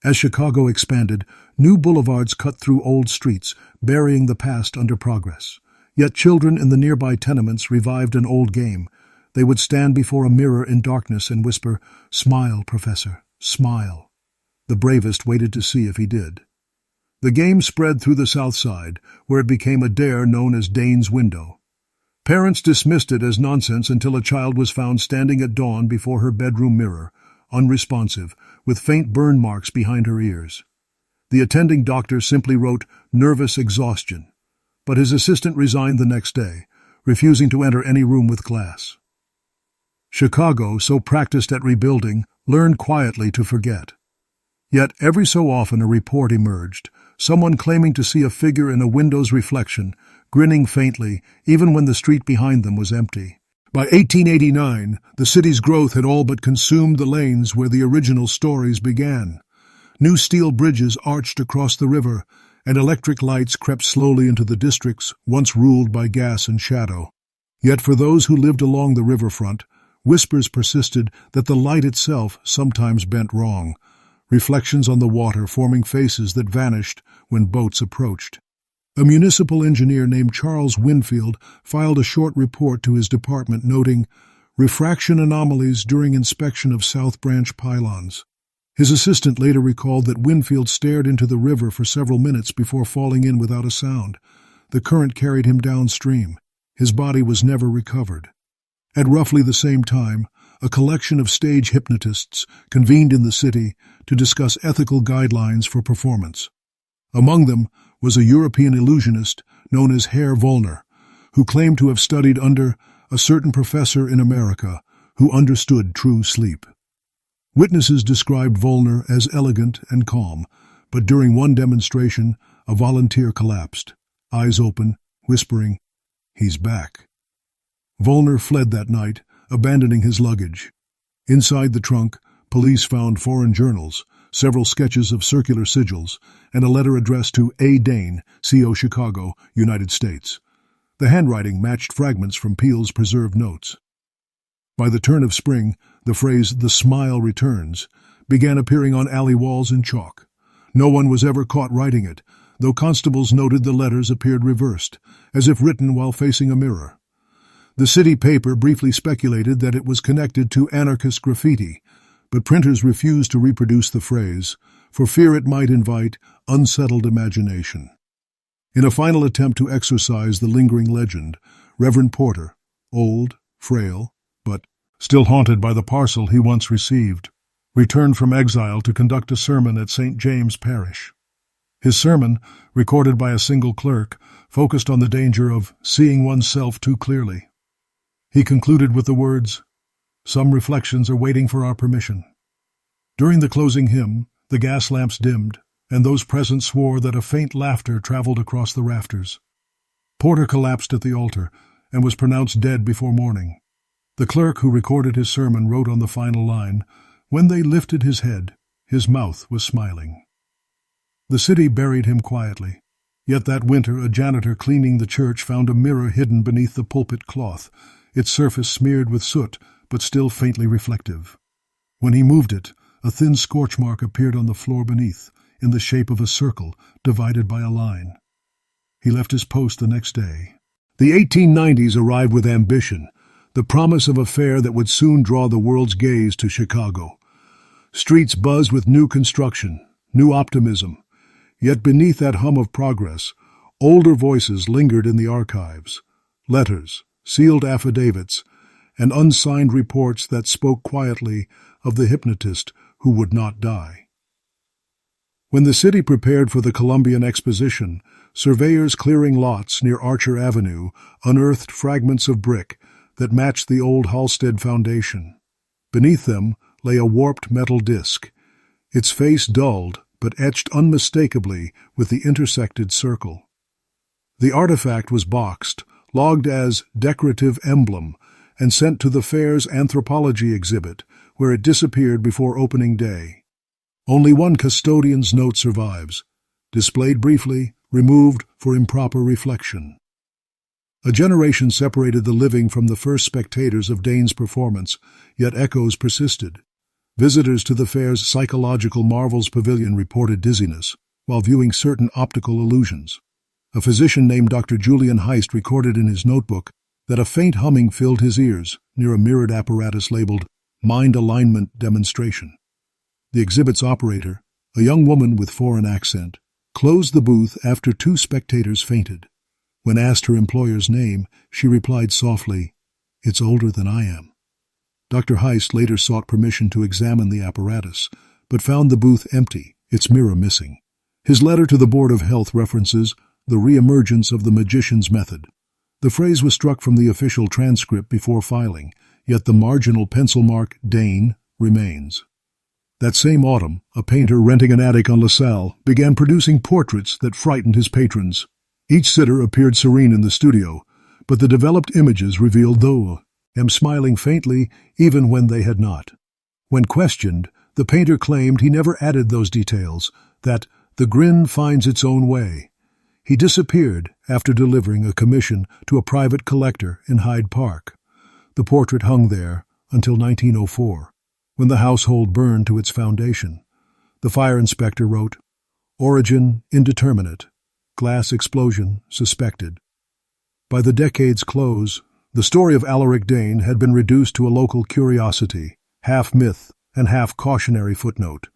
As Chicago expanded, new boulevards cut through old streets, burying the past under progress. Yet children in the nearby tenements revived an old game. They would stand before a mirror in darkness and whisper, "Smile, Professor, smile." The bravest waited to see if he did. The game spread through the South Side, where it became a dare known as Dane's Window. Parents dismissed it as nonsense until a child was found standing at dawn before her bedroom mirror, unresponsive, with faint burn marks behind her ears. The attending doctor simply wrote, "nervous exhaustion," but his assistant resigned the next day, refusing to enter any room with glass. Chicago, so practiced at rebuilding, learned quietly to forget. Yet every so often a report emerged, someone claiming to see a figure in a window's reflection, grinning faintly, even when the street behind them was empty. By 1889, the city's growth had all but consumed the lanes where the original stories began. New steel bridges arched across the river, and electric lights crept slowly into the districts once ruled by gas and shadow. Yet for those who lived along the riverfront, whispers persisted that the light itself sometimes bent wrong, reflections on the water forming faces that vanished when boats approached. A municipal engineer named Charles Winfield filed a short report to his department noting refraction anomalies during inspection of South Branch pylons. His assistant later recalled that Winfield stared into the river for several minutes before falling in without a sound. The current carried him downstream. His body was never recovered. At roughly the same time, a collection of stage hypnotists convened in the city to discuss ethical guidelines for performance. Among them was a European illusionist known as Herr Vollner, who claimed to have studied under a certain professor in America who understood true sleep. Witnesses described Vollner as elegant and calm, but during one demonstration, a volunteer collapsed, eyes open, whispering, "He's back." Volner fled that night, abandoning his luggage. Inside the trunk, police found foreign journals, several sketches of circular sigils, and a letter addressed to A. Dane, CO Chicago, United States. The handwriting matched fragments from Peel's preserved notes. By the turn of spring, the phrase "the smile returns" began appearing on alley walls in chalk. No one was ever caught writing it, though constables noted the letters appeared reversed, as if written while facing a mirror. The city paper briefly speculated that it was connected to anarchist graffiti, but printers refused to reproduce the phrase, for fear it might invite unsettled imagination. In a final attempt to exorcise the lingering legend, Reverend Porter, old, frail, but still haunted by the parcel he once received, returned from exile to conduct a sermon at St. James Parish. His sermon, recorded by a single clerk, focused on the danger of seeing oneself too clearly. He concluded with the words, "Some reflections are waiting for our permission." During the closing hymn, the gas lamps dimmed, and those present swore that a faint laughter traveled across the rafters. Porter collapsed at the altar and was pronounced dead before morning. The clerk who recorded his sermon wrote on the final line, "When they lifted his head, his mouth was smiling." The city buried him quietly, yet that winter a janitor cleaning the church found a mirror hidden beneath the pulpit cloth, its surface smeared with soot but still faintly reflective. When he moved it, a thin scorch mark appeared on the floor beneath, in the shape of a circle divided by a line. He left his post the next day. The 1890s arrived with ambition, the promise of a fair that would soon draw the world's gaze to Chicago. Streets buzzed with new construction, new optimism. Yet beneath that hum of progress, older voices lingered in the archives. Letters, sealed affidavits, and unsigned reports that spoke quietly of the hypnotist who would not die. When the city prepared for the Columbian Exposition, surveyors clearing lots near Archer Avenue unearthed fragments of brick that matched the old Halsted foundation. Beneath them lay a warped metal disc, its face dulled but etched unmistakably with the intersected circle. The artifact was boxed, logged as decorative emblem, and sent to the fair's anthropology exhibit, where it disappeared before opening day. Only one custodian's note survives, displayed briefly, removed for improper reflection. A generation separated the living from the first spectators of Dane's performance, yet echoes persisted. Visitors to the fair's Psychological Marvels Pavilion reported dizziness, while viewing certain optical illusions. A physician named Dr. Julian Heist recorded in his notebook that a faint humming filled his ears near a mirrored apparatus labeled Mind Alignment Demonstration. The exhibit's operator, a young woman with foreign accent, closed the booth after 2 spectators fainted. When asked her employer's name, she replied softly, "It's older than I am." Dr. Heist later sought permission to examine the apparatus, but found the booth empty, its mirror missing. His letter to the Board of Health references the reemergence of the magician's method. The phrase was struck from the official transcript before filing, yet the marginal pencil mark Dane remains. That same autumn, a painter renting an attic on LaSalle began producing portraits that frightened his patrons. Each sitter appeared serene in the studio, but the developed images revealed them smiling faintly even when they had not. When questioned, the painter claimed he never added those details, that the grin finds its own way. He disappeared after delivering a commission to a private collector in Hyde Park. The portrait hung there until 1904, when the household burned to its foundation. The fire inspector wrote, "Origin indeterminate. Glass explosion suspected." By the decade's close, the story of Alaric Dane had been reduced to a local curiosity, half myth and half cautionary footnote.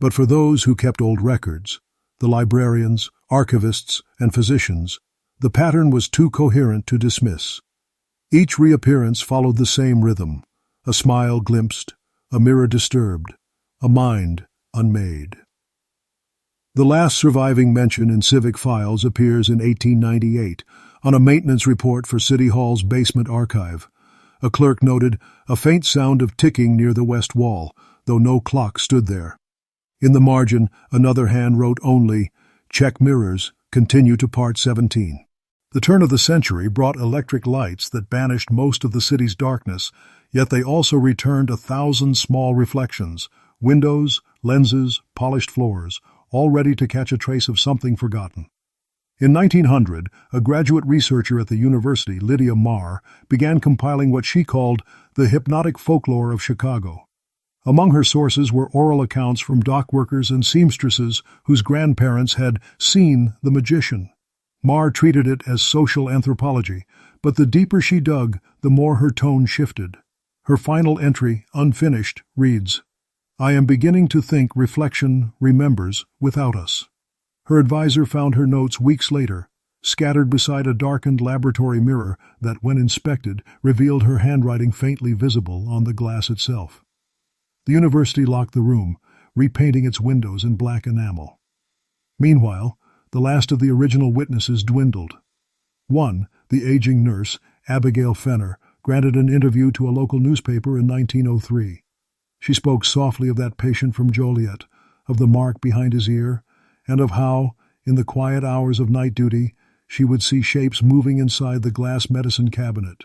But for those who kept old records, the librarians, archivists, and physicians, the pattern was too coherent to dismiss. Each reappearance followed the same rhythm, a smile glimpsed, a mirror disturbed, a mind unmade. The last surviving mention in civic files appears in 1898 on a maintenance report for City Hall's basement archive. A clerk noted a faint sound of ticking near the west wall, though no clock stood there. In the margin, another hand wrote only, Check mirrors, continue to part 17. The turn of the century brought electric lights that banished most of the city's darkness, yet they also returned 1,000 small reflections, windows, lenses, polished floors, all ready to catch a trace of something forgotten. In 1900, a graduate researcher at the university, Lydia Marr, began compiling what she called the hypnotic folklore of Chicago. Among her sources were oral accounts from dock workers and seamstresses whose grandparents had seen the magician. Marr treated it as social anthropology, but the deeper she dug, the more her tone shifted. Her final entry, unfinished, reads, "I am beginning to think reflection remembers without us." Her advisor found her notes weeks later, scattered beside a darkened laboratory mirror that, when inspected, revealed her handwriting faintly visible on the glass itself. The university locked the room, repainting its windows in black enamel. Meanwhile, the last of the original witnesses dwindled. One, the aging nurse, Abigail Fenner, granted an interview to a local newspaper in 1903. She spoke softly of that patient from Joliet, of the mark behind his ear, and of how, in the quiet hours of night duty, she would see shapes moving inside the glass medicine cabinet.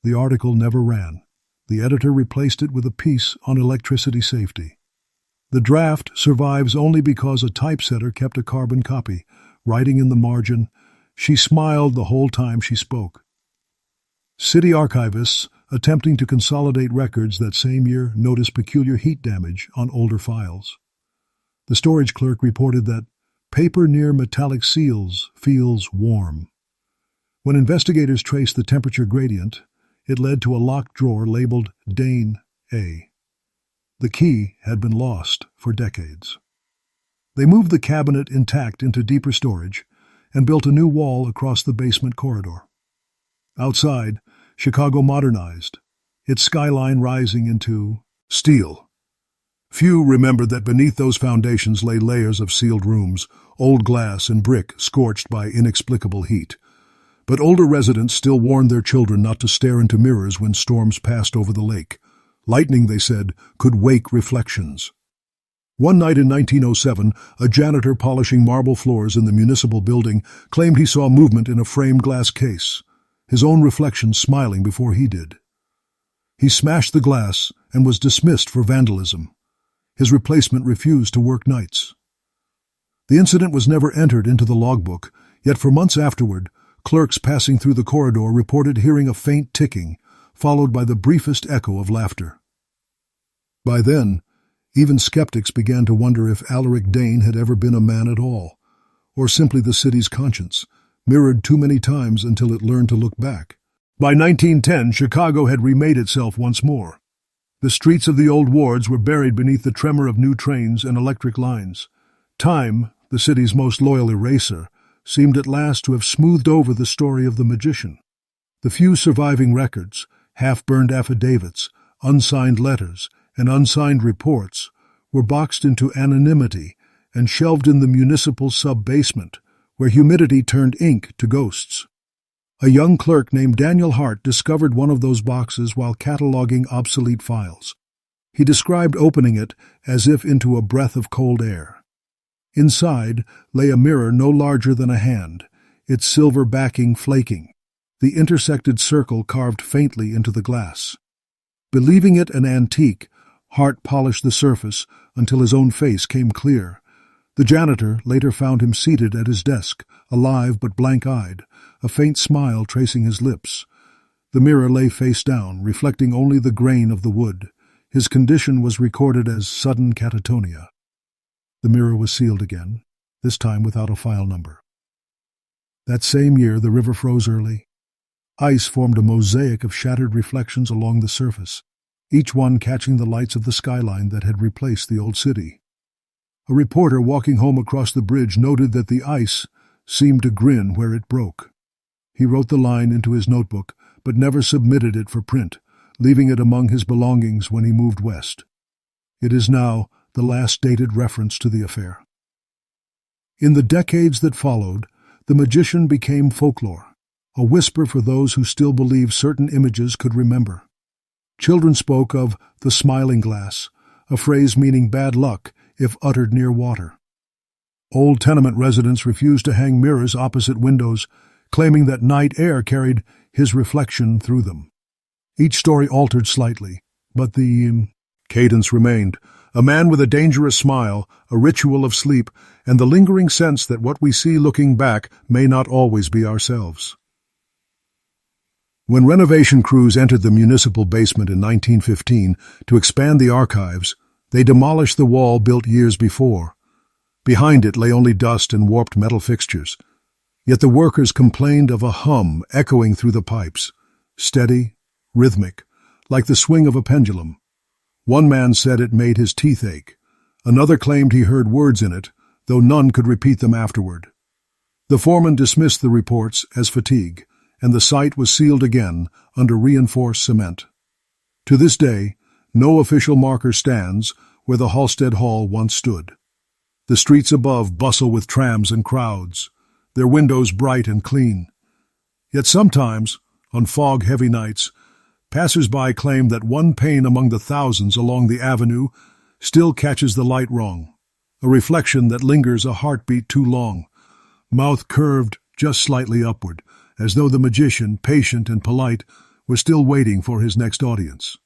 The article never ran. The editor replaced it with a piece on electricity safety. The draft survives only because a typesetter kept a carbon copy, writing in the margin, "She smiled the whole time she spoke." City archivists, attempting to consolidate records that same year, noticed peculiar heat damage on older files. The storage clerk reported that paper near metallic seals feels warm. When investigators traced the temperature gradient, it led to a locked drawer labeled Dane A. The key had been lost for decades. They moved the cabinet intact into deeper storage and built a new wall across the basement corridor. Outside, Chicago modernized, its skyline rising into steel. Few remembered that beneath those foundations lay layers of sealed rooms, old glass and brick scorched by inexplicable heat. But older residents still warned their children not to stare into mirrors when storms passed over the lake. Lightning, they said, could wake reflections. One night in 1907, a janitor polishing marble floors in the municipal building claimed he saw movement in a framed glass case, his own reflection smiling before he did. He smashed the glass and was dismissed for vandalism. His replacement refused to work nights. The incident was never entered into the logbook, yet for months afterward, clerks passing through the corridor reported hearing a faint ticking, followed by the briefest echo of laughter. By then, even skeptics began to wonder if Alaric Dane had ever been a man at all, or simply the city's conscience, mirrored too many times until it learned to look back. By 1910, Chicago had remade itself once more. The streets of the old wards were buried beneath the tremor of new trains and electric lines. Time, the city's most loyal eraser, seemed at last to have smoothed over the story of the magician. The few surviving records, half-burned affidavits, unsigned letters, and unsigned reports, were boxed into anonymity and shelved in the municipal sub-basement, where humidity turned ink to ghosts. A young clerk named Daniel Hart discovered one of those boxes while cataloging obsolete files. He described opening it as if into a breath of cold air. Inside lay a mirror no larger than a hand, its silver backing flaking, the intersected circle carved faintly into the glass. Believing it an antique, Hart polished the surface until his own face came clear. The janitor later found him seated at his desk, alive but blank-eyed, a faint smile tracing his lips. The mirror lay face down, reflecting only the grain of the wood. His condition was recorded as sudden catatonia. The mirror was sealed again, this time without a file number. That same year, the river froze early. Ice formed a mosaic of shattered reflections along the surface, each one catching the lights of the skyline that had replaced the old city. A reporter walking home across the bridge noted that the ice seemed to grin where it broke. He wrote the line into his notebook, but never submitted it for print, leaving it among his belongings when he moved west. It is now the last dated reference to the affair. In the decades that followed, the magician became folklore, a whisper for those who still believe certain images could remember. Children spoke of the smiling glass, a phrase meaning bad luck if uttered near water. Old tenement residents refused to hang mirrors opposite windows, claiming that night air carried his reflection through them. Each story altered slightly, but the cadence remained. A man with a dangerous smile, a ritual of sleep, and the lingering sense that what we see looking back may not always be ourselves. When renovation crews entered the municipal basement in 1915 to expand the archives, they demolished the wall built years before. Behind it lay only dust and warped metal fixtures. Yet the workers complained of a hum echoing through the pipes, steady, rhythmic, like the swing of a pendulum. One man said it made his teeth ache. Another claimed he heard words in it, though none could repeat them afterward. The foreman dismissed the reports as fatigue, and the site was sealed again under reinforced cement. To this day, no official marker stands where the Halstead Hall once stood. The streets above bustle with trams and crowds, their windows bright and clean. Yet sometimes, on fog-heavy nights, passers-by claim that one pane among the thousands along the avenue still catches the light wrong, a reflection that lingers a heartbeat too long, mouth curved just slightly upward, as though the magician, patient and polite, was still waiting for his next audience.